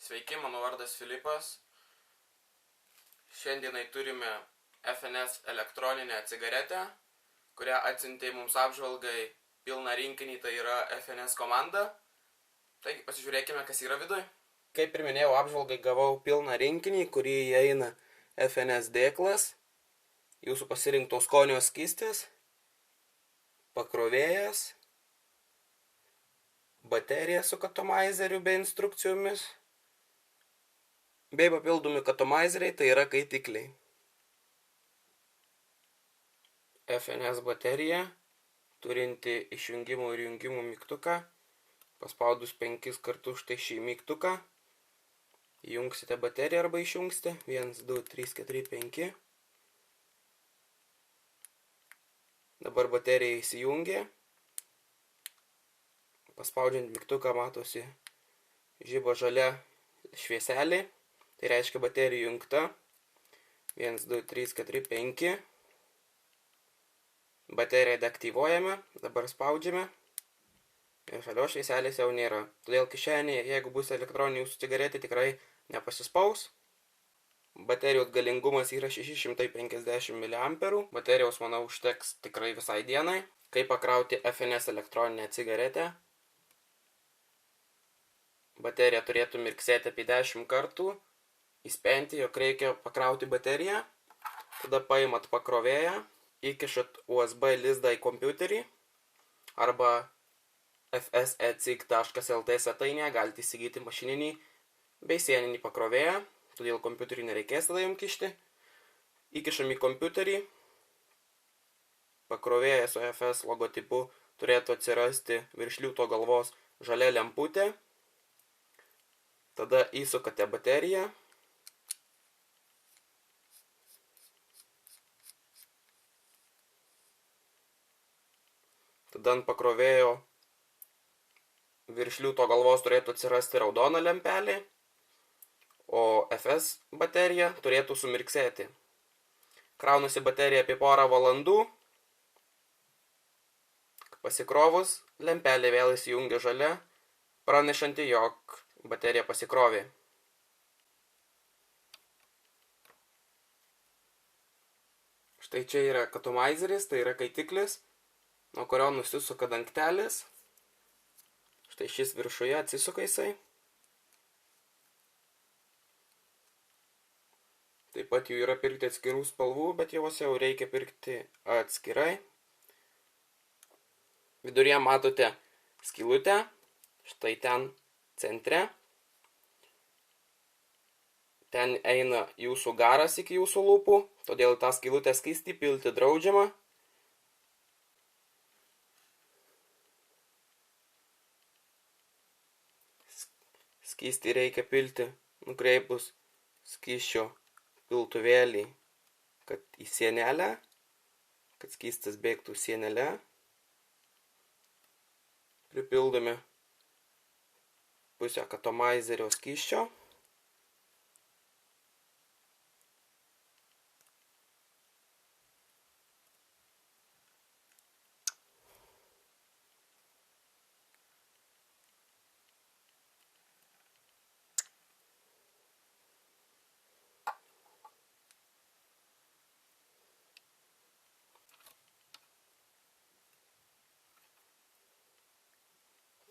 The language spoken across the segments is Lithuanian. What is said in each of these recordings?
Sveiki, mano vardas Filipas. Šiandienai turime FNS elektroninę cigaretę, kurią atsiuntė mums apžvalgai pilną rinkinį, tai yra FNS komanda. Taigi pasižiūrėkime, kas yra viduj. Kaip ir minėjau, apžvalgai gavau pilną rinkinį, kurį įeina FNS dėklas, jūsų pasirinkto skonio skystis, pakrovėjas, baterija su katomizeriu bei instrukcijomis, bei papildomi katomizeriai, tai yra kaitikliai. FNS baterija, turinti išjungimo ir jungimo mygtuką. Paspaudus 5 kartus štai šį mygtuką, įjungsite bateriją arba išjungsite. 1, 2, 3, 4, 5. Dabar baterija įsijungė. Paspaudžiant mygtuką matosi žiba žalia švieselė. Tai reiškia baterija įjungta. 1, 2, 3, 4, 5. Bateriją deaktyvuojame. Dabar spaudžiame. Ir žalios švieselės jau nėra. Todėl kišenėje, jeigu bus elektroninė jūsų cigaretė, tikrai nepasispaus. Baterijos galingumas yra 650 mAh. Baterijos, manau, užteks tikrai visai dienai. Kaip pakrauti FNS elektroninę cigaretę? Baterija turėtų mirksėti apie 10 kartų. Įspėjantį, jog reikia pakrauti bateriją. Tada paimat pakrovėją, įkišat USB lizdą į kompiuterį arba fsecig.lt svetainėje galite įsigyti mašininį bei sieninį pakrovėją, todėl kompiuterį nereikės tada jums kišti. Įkišam į kompiuterį, pakrovėja su FS logotipu turėtų atsirasti virš liūto galvos žalia lemputė. Tada įsukate bateriją. Tada ant pakrovėjo virš liūto galvos turėtų atsirasti raudona lempelė, o FS baterija turėtų sumirksėti. Kraunasi baterija apie porą valandų. Pasikrovus, lempelė vėl įsijungia žalia, pranešanti, jog baterija pasikrovė. Štai čia yra katomizeris, tai yra kaitiklis, nuo kurio nusisuka dangtelis. Štai šis viršuje atsisuka jisai. Taip pat jų yra pirkti atskirų spalvų, bet juos jau reikia pirkti atskirai. Viduryje matote skylutę, štai ten centre. Ten eina jūsų garas iki jūsų lūpų, todėl tą skylutę skystį pilti draudžiama. Skystį reikia pilti nukreipus skysčio piltuvėlį, kad į sienelę, kad skystis bėgtų sienelę. Pripildome pusę katomizerio skysčio.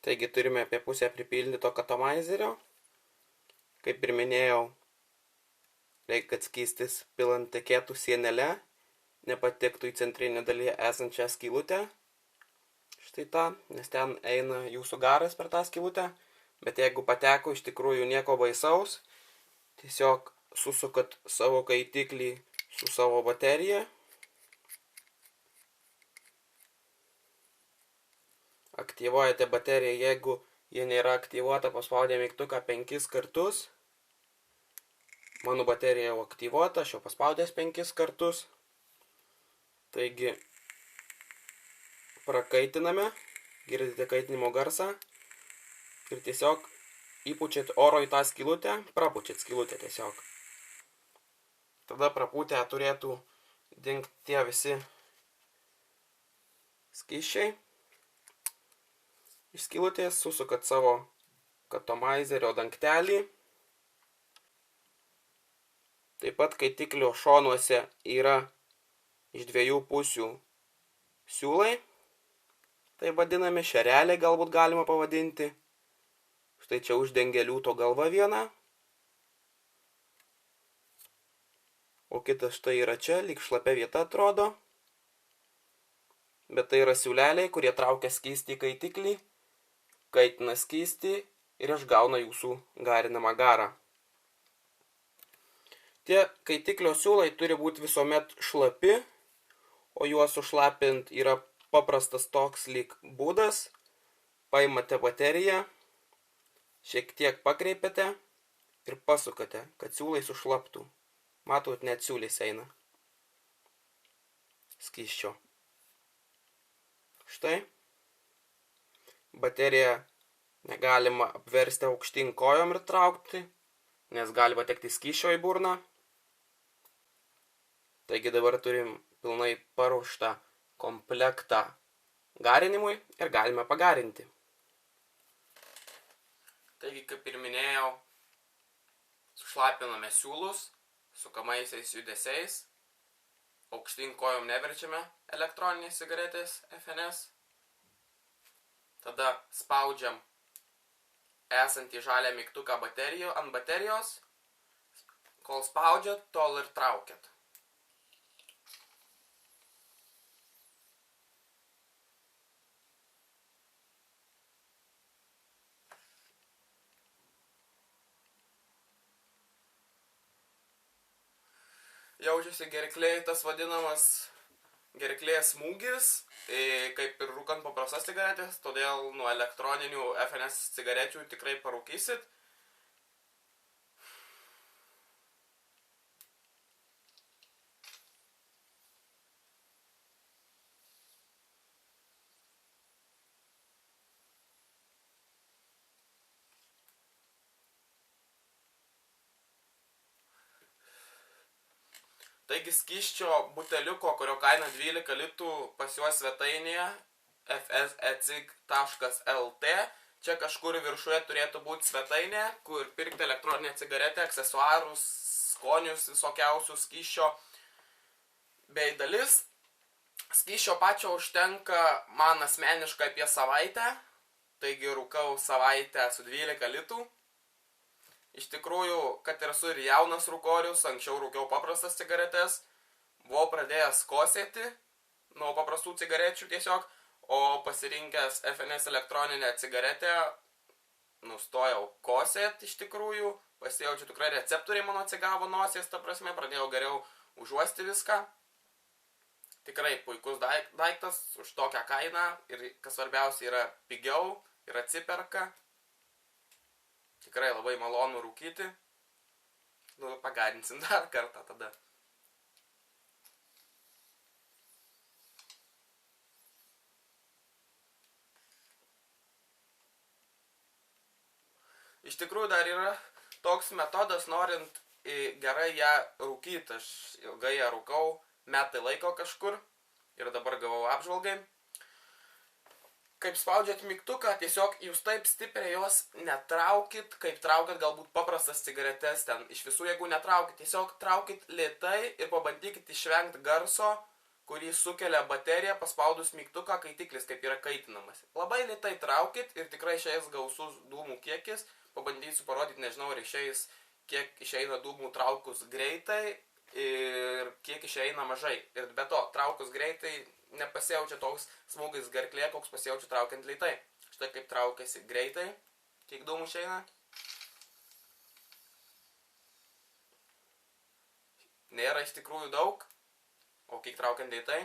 Taigi turime apie pusę pripildyto katomizerio. Kaip ir minėjau, reikia, kad skystis pilant tekėtų sienelę, nepatektų į centrinę dalyje esančią skylutę. Štai tą, nes ten eina jūsų garas per tą skylutę. Bet jeigu pateko, iš tikrųjų nieko baisaus. Tiesiog susukat savo kaitiklį su savo baterija. Aktyvuojate bateriją, jeigu ji nėra aktyvuota, paspaudę mygtuką 5 kartus. Mano baterija jau aktyvuota, aš jau paspaudęs 5 kartus. Taigi, prakaitiname, girdite kaitinimo garsą ir tiesiog įpučiat oro į tą skylutę, prapučiat skylutę tiesiog. Tada prapūtę turėtų dingti tie visi skysčiai. Iš skylutės susukat savo katomizerio dangtelį, Taip pat kaitiklio šonuose yra iš dviejų pusių siūlai. Tai vadinami šereliai, galbūt galima pavadinti. Štai čia uždengia liūto galva viena. O kitas štai yra čia, lyg šlapia vieta atrodo. Bet tai yra siūleliai, kurie traukia skystį į kaitiklį, kaitina skystį ir išgauna jūsų garinamą garą. Tie kaitiklio siūlai turi būti visuomet šlapi, o juos sušlapint yra paprastas toks lyg būdas. Paimate bateriją, šiek tiek pakreipiate ir pasukate, kad siūlai sušlaptų. Matot, net siūlės eina skysčio. Štai. Bateriją negalima apversti aukštyn kojom ir traukti, nes gali patekti skysčio į burną. Taigi dabar turim pilnai paruoštą komplektą garinimui ir galime pagarinti. Taigi, kaip ir minėjau, sušlapiname siūlus sukamaisiais judesiais. Aukštyn kojom neverčiame elektroninės cigaretės FNS. Tada spaudžiam esantį žalią mygtuką ant baterijos. Kol spaudžiat, tol ir traukiat. Jaučiasi gerklėje tas vadinamas gerklės smūgis, kaip ir rūkant paprastas cigaretės, todėl nuo elektroninių FNS cigarečių tikrai parūkysit. Taigi skysčio buteliuko, kurio kaina 12 litų pas juos svetainėje fsecig.lt. Čia kažkur viršuje turėtų būti svetainė, kur pirkti elektroninę cigaretę, aksesuarus, skonius, visokiausius skysčio bei dalis. Skysčio pačio užtenka man asmeniškai apie savaitę, taigi rūkau savaitę su 12 litų. Iš tikrųjų, kad ir esu ir jaunas rūkorius, anksčiau rūkiau paprastas cigaretės, buvau pradėjęs kosėti nuo paprastų cigarečių tiesiog, o pasirinkęs FNS elektroninę cigaretę, nustojau kosėti iš tikrųjų, pasijaučiu tikrai receptoriai mano atsigavo nosies, ta prasme, pradėjau geriau užuosti viską. Tikrai puikus daiktas už tokią kainą ir, kas svarbiausia, yra pigiau ir atsiperka. Tikrai labai malonu rūkyti. Pagarinsim dar kartą tada. Iš tikrųjų dar yra toks metodas, norint gerai ją rūkyti. Aš ilgai ją rūkau, metai laiko kažkur ir dabar gavau apžvalgai. Kaip spaudžiat mygtuką, tiesiog jūs taip stipriai jos netraukit, kaip traukit galbūt paprastas cigaretes ten. Iš visų jėgų netraukit, tiesiog traukit lėtai ir pabandykit išvengti garso, kurį sukelia baterija paspaudus mygtuką, kaitiklis kaip yra kaitinamas. Labai lėtai traukit ir tikrai išeis gausus dūmų kiekis. Pabandysiu parodyti, nežinau, ar išeis, kiek išeina dūmų traukus greitai ir kiek išeina mažai. Ir be to, traukus greitai nepasijaučia toks smūgis gerklė, koks pasijaučia traukiant lėtai. Štai kaip traukiasi greitai, kiek dūmų išeina. Nėra iš tikrųjų daug, o kiek traukiant lėtai.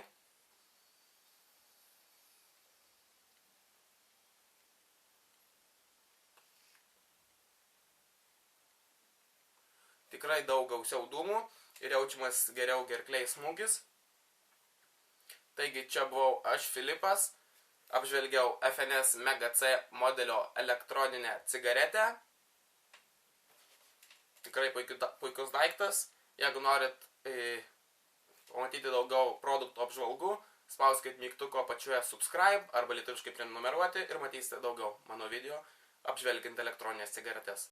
Tikrai daug gausiau dūmų ir jaučiamas geriau gerklėj smūgis. Taigi čia buvau aš, Filipas, apžvelgiau FNS Mega C modelio elektroninę cigaretę. Tikrai puikus daiktas. Jeigu norit pamatyti daugiau produktų apžvalgų, spauskit mygtuko apačioje subscribe arba lietuviškai prenumeruoti ir matysite daugiau mano video apžvelgiant elektroninės cigaretes.